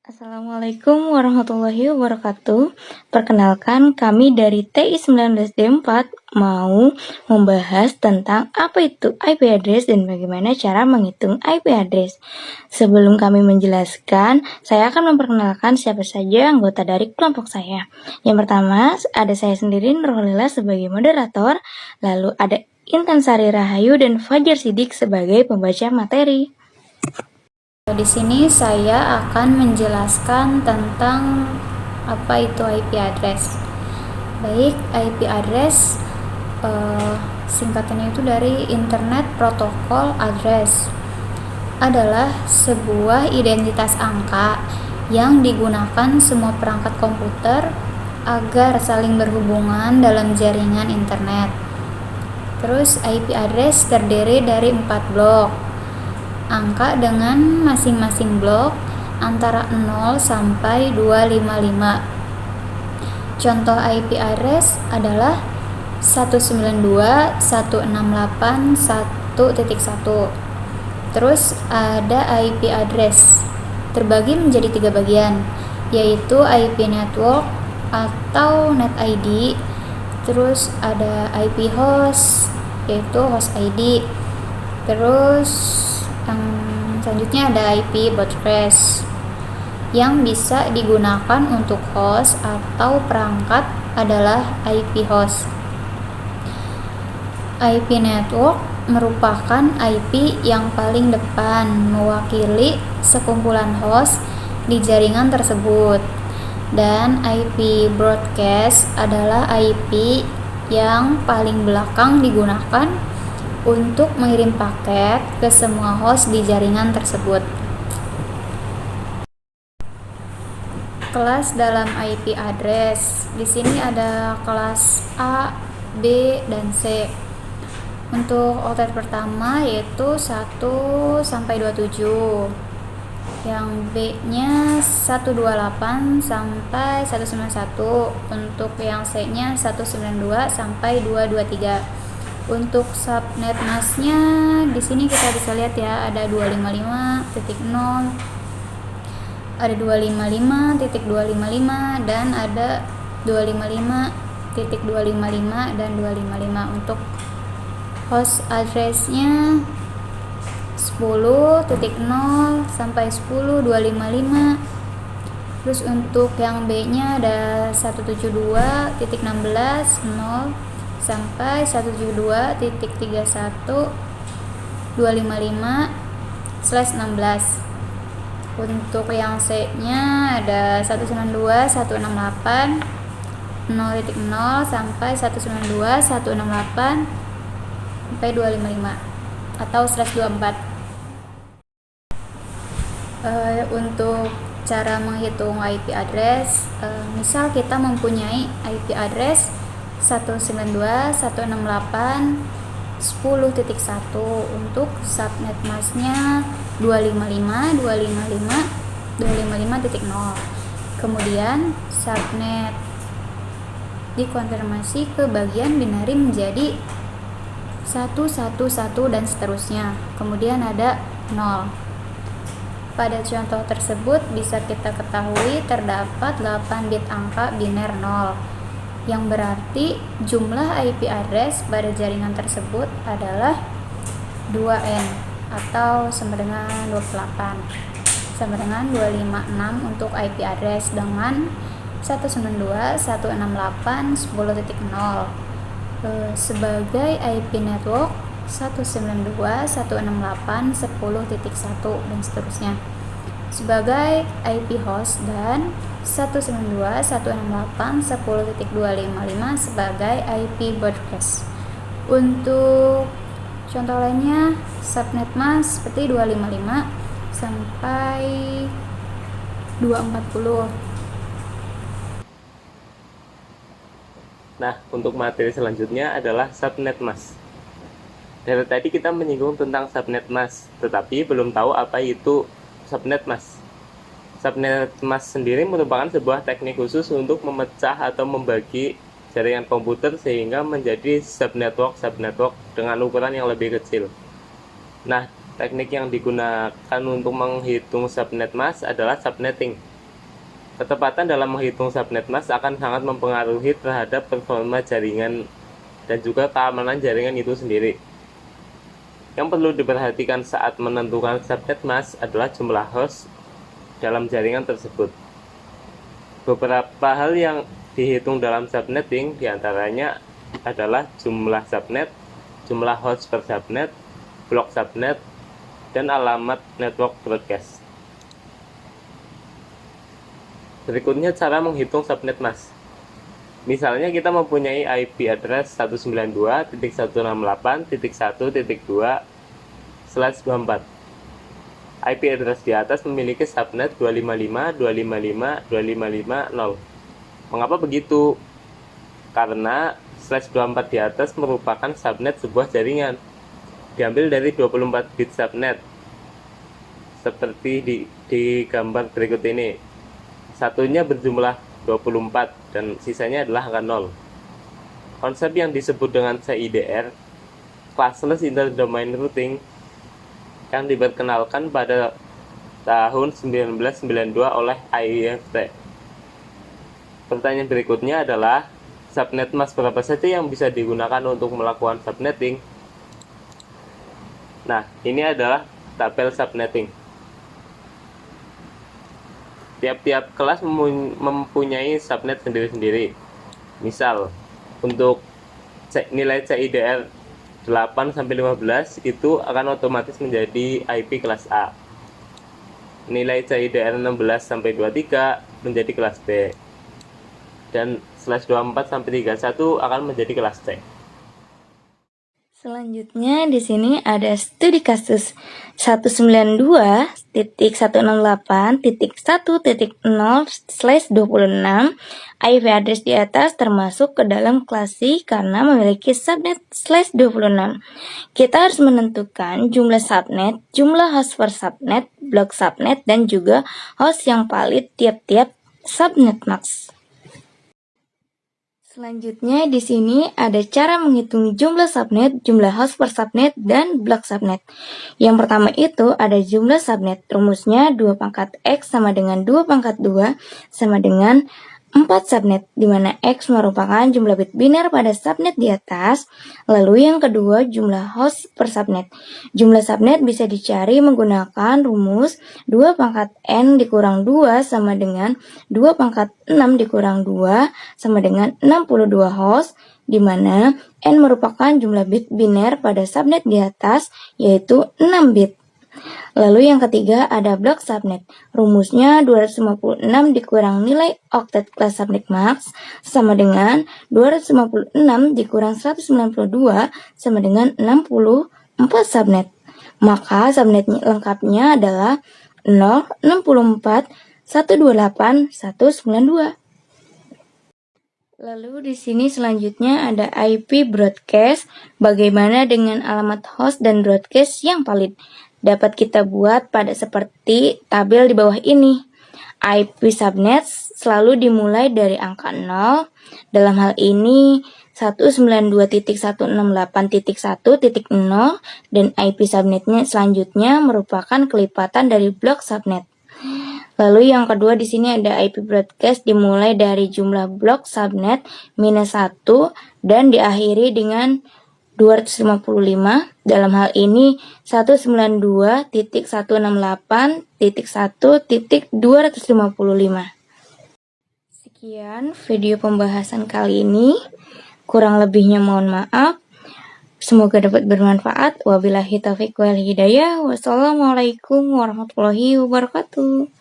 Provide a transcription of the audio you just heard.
Assalamualaikum warahmatullahi wabarakatuh. Perkenalkan, kami dari TI19D4 mau membahas tentang apa itu IP address dan bagaimana cara menghitung IP address. Sebelum kami menjelaskan, saya akan memperkenalkan siapa saja anggota dari kelompok saya. Yang pertama, ada saya sendiri, Nurholila sebagai moderator, lalu ada Intan Sari Rahayu dan Fajar Sidik sebagai pembaca materi. Di sini saya akan menjelaskan tentang apa itu IP address. Baik, IP address singkatannya itu dari Internet Protocol Address. Adalah sebuah identitas angka yang digunakan semua perangkat komputer agar saling berhubungan dalam jaringan internet. Terus IP address terdiri dari 4 blok. Angka dengan masing-masing blok antara 0 sampai 255. Contoh IP address adalah 192.168.1.1. Terus ada IP address terbagi menjadi 3 bagian, yaitu IP network atau net ID. Terus ada IP host, yaitu host ID. Terus yang selanjutnya ada IP broadcast yang bisa digunakan untuk host atau perangkat adalah IP host. IP network merupakan IP yang paling depan mewakili sekumpulan host di jaringan tersebut, dan IP broadcast adalah IP yang paling belakang digunakan untuk mengirim paket ke semua host di jaringan tersebut. Kelas dalam IP address. Di sini ada kelas A, B, dan C. Untuk oktet pertama yaitu 1 sampai 27. Yang B-nya 128 sampai 191. Untuk yang C-nya 192 sampai 223. Untuk subnet masknya di sini kita bisa lihat ya, ada 255.0, ada 255.255 dan ada 255.255 dan 255. Untuk host address-nya 10.0 sampai 10.255. Terus untuk yang B-nya ada 172.16.0 sampai 172.31.255/16. Untuk yang C-nya ada 192.168.0.0 sampai 192.168 sampai 255 atau /24. Untuk cara menghitung IP address, misal kita mempunyai IP address 192.168.10.1. Untuk subnet masknya 255.255.255.0. Kemudian subnet dikonfirmasi ke bagian binary menjadi 111 dan seterusnya. Kemudian ada 0. Pada contoh tersebut bisa kita ketahui terdapat 8 bit angka biner 0, yang berarti jumlah IP address pada jaringan tersebut adalah 2N atau sama dengan 28, sama dengan 256 untuk IP address dengan 192.168.10.0. Sebagai IP network 192.168.10.1 dan seterusnya sebagai IP host, dan 192.168.10.255 sebagai IP broadcast. Untuk contoh lainnya subnet mask seperti 255 sampai 240. Nah, untuk materi selanjutnya adalah subnet mask. Dari tadi kita menyinggung tentang subnet mask, tetapi belum tahu apa itu subnet mask. Subnet mask sendiri merupakan sebuah teknik khusus untuk memecah atau membagi jaringan komputer sehingga menjadi subnetwork dengan ukuran yang lebih kecil. Nah, teknik yang digunakan untuk menghitung subnet mask adalah subnetting. Ketepatan dalam menghitung subnet mask akan sangat mempengaruhi terhadap performa jaringan dan juga keamanan jaringan itu sendiri. Yang perlu diperhatikan saat menentukan subnet mask adalah jumlah host dalam jaringan tersebut. Beberapa hal yang dihitung dalam subnetting diantaranya adalah jumlah subnet, jumlah host per subnet, blok subnet, dan alamat network broadcast. Berikutnya cara menghitung subnet mask. Misalnya kita mempunyai IP address 192.168.1.2/24. IP address di atas memiliki subnet 255.255.255.0. Mengapa begitu? Karena /24 di atas merupakan subnet sebuah jaringan. Diambil dari 24 bit subnet. Seperti di gambar berikut ini. Satunya berjumlah 24 dan sisanya adalah angka 0. Konsep yang disebut dengan CIDR, Classless Interdomain Routing, yang diperkenalkan pada tahun 1992 oleh IETF. Pertanyaan berikutnya adalah, subnet mask berapa saja yang bisa digunakan untuk melakukan subnetting? Nah, ini adalah tabel subnetting. Tiap-tiap kelas mempunyai subnet sendiri-sendiri. Misal, untuk nilai CIDR 8-15 itu akan otomatis menjadi IP kelas A. Nilai CIDR 16-23 menjadi kelas B. Dan /24-31 akan menjadi kelas C. Selanjutnya di sini ada studi kasus 192.168.1.0/26 IP address di atas termasuk ke dalam kelas C karena memiliki subnet /26. Kita harus menentukan jumlah subnet, jumlah host per subnet, blok subnet, dan juga host yang valid tiap-tiap subnet mask. Selanjutnya di sini ada cara menghitung jumlah subnet, jumlah host per subnet, dan blok subnet. Yang pertama itu ada jumlah subnet. Rumusnya 2 pangkat X sama dengan 2 pangkat 2 sama dengan 4 subnet, di mana X merupakan jumlah bit biner pada subnet di atas. Lalu yang kedua jumlah host per subnet. Jumlah subnet bisa dicari menggunakan rumus 2 pangkat N dikurang 2 sama dengan 2 pangkat 6 dikurang 2 sama dengan 62 host, di mana N merupakan jumlah bit biner pada subnet di atas, yaitu 6 bit. Lalu yang ketiga ada blok subnet. Rumusnya 256 dikurang nilai oktet kelas subnet max sama dengan 256 dikurang 192 sama dengan 64 subnet. Maka subnet lengkapnya adalah 064 128 192. Lalu di sini selanjutnya ada IP broadcast. Bagaimana dengan alamat host dan broadcast yang valid? Dapat kita buat pada seperti tabel di bawah ini. IP subnet selalu dimulai dari angka 0. Dalam hal ini 192.168.1.0 dan IP subnetnya selanjutnya merupakan kelipatan dari blok subnet. Lalu yang kedua di sini ada IP broadcast dimulai dari jumlah blok subnet minus 1 dan diakhiri dengan 255. Dalam hal ini 192.168.1.255. Sekian video pembahasan kali ini. Kurang lebihnya mohon maaf. Semoga dapat bermanfaat. Wabillahi taufiq wal hidayah. Wassalamualaikum warahmatullahi wabarakatuh.